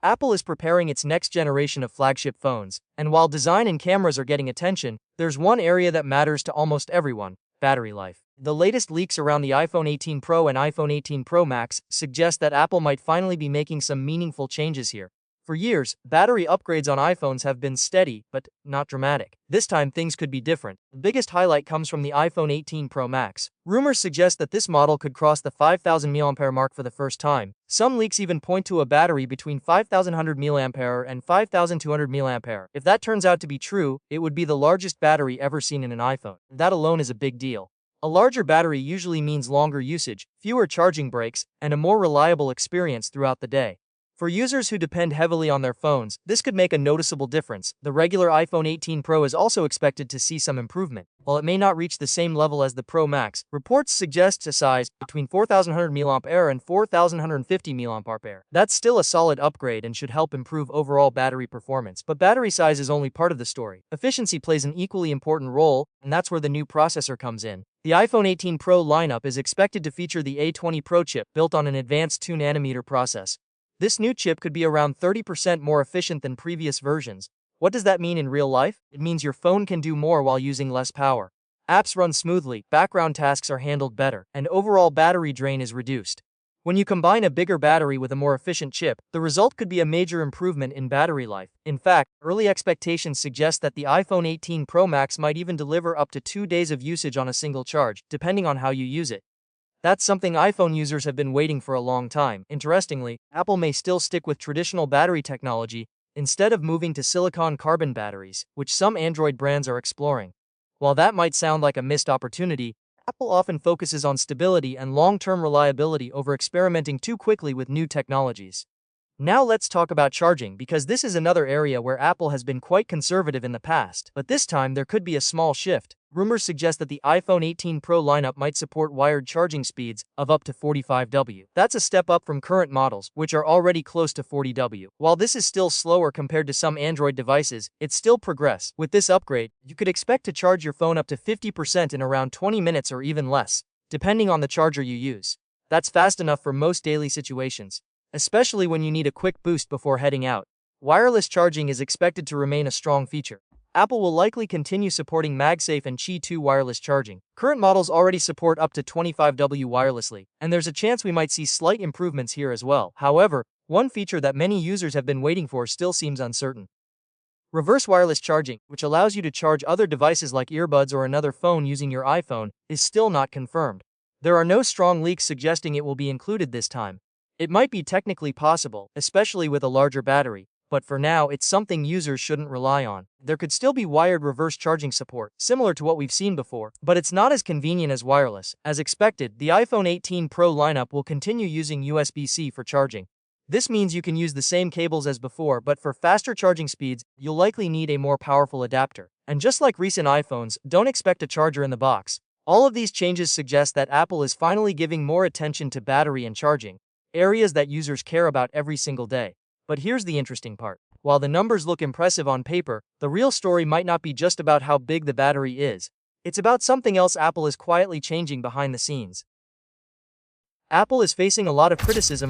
Apple is preparing its next generation of flagship phones, and while design and cameras are getting attention, there's one area that matters to almost everyone: battery life. The latest leaks around the iPhone 18 Pro and iPhone 18 Pro Max suggest that Apple might finally be making some meaningful changes here. For years, battery upgrades on iPhones have been steady, but not dramatic. This time, things could be different. The biggest highlight comes from the iPhone 18 Pro Max. Rumors suggest that this model could cross the 5,000 mAh mark for the first time. Some leaks even point to a battery between 5,100 mAh and 5,200 mAh. If that turns out to be true, it would be the largest battery ever seen in an iPhone. That alone is a big deal. A larger battery usually means longer usage, fewer charging breaks, and a more reliable experience throughout the day. For users who depend heavily on their phones, this could make a noticeable difference. The regular iPhone 18 Pro is also expected to see some improvement. While it may not reach the same level as the Pro Max, reports suggest a size between 4,100 mAh and 4,150 mAh. That's still a solid upgrade and should help improve overall battery performance. But battery size is only part of the story. Efficiency plays an equally important role, and that's where the new processor comes in. The iPhone 18 Pro lineup is expected to feature the A20 Pro chip built on an advanced 2nm process. This new chip could be around 30% more efficient than previous versions. What does that mean in real life? It means your phone can do more while using less power. Apps run smoothly, background tasks are handled better, and overall battery drain is reduced. When you combine a bigger battery with a more efficient chip, the result could be a major improvement in battery life. In fact, early expectations suggest that the iPhone 18 Pro Max might even deliver up to 2 days of usage on a single charge, depending on how you use it. That's something iPhone users have been waiting for a long time. Interestingly, Apple may still stick with traditional battery technology instead of moving to silicon-carbon batteries, which some Android brands are exploring. While that might sound like a missed opportunity, Apple often focuses on stability and long-term reliability over experimenting too quickly with new technologies. Now let's talk about charging, because this is another area where Apple has been quite conservative in the past, but this time there could be a small shift. Rumors suggest that the iPhone 18 Pro lineup might support wired charging speeds of up to 45W. That's a step up from current models, which are already close to 40W. While this is still slower compared to some Android devices, it's still progress. With this upgrade, you could expect to charge your phone up to 50% in around 20 minutes or even less, depending on the charger you use. That's fast enough for most daily situations, especially when you need a quick boost before heading out. Wireless charging is expected to remain a strong feature. Apple will likely continue supporting MagSafe and Qi 2 wireless charging. Current models already support up to 25W wirelessly, and there's a chance we might see slight improvements here as well. However, one feature that many users have been waiting for still seems uncertain. Reverse wireless charging, which allows you to charge other devices like earbuds or another phone using your iPhone, is still not confirmed. There are no strong leaks suggesting it will be included this time. It might be technically possible, especially with a larger battery, but for now it's something users shouldn't rely on. There could still be wired reverse charging support, similar to what we've seen before, but it's not as convenient as wireless. As expected, the iPhone 18 Pro lineup will continue using USB-C for charging. This means you can use the same cables as before, but for faster charging speeds, you'll likely need a more powerful adapter. And just like recent iPhones, don't expect a charger in the box. All of these changes suggest that Apple is finally giving more attention to battery and charging, areas that users care about every single day. But here's the interesting part. While the numbers look impressive on paper, the real story might not be just about how big the battery is. It's about something else Apple is quietly changing behind the scenes. Apple is facing a lot of criticism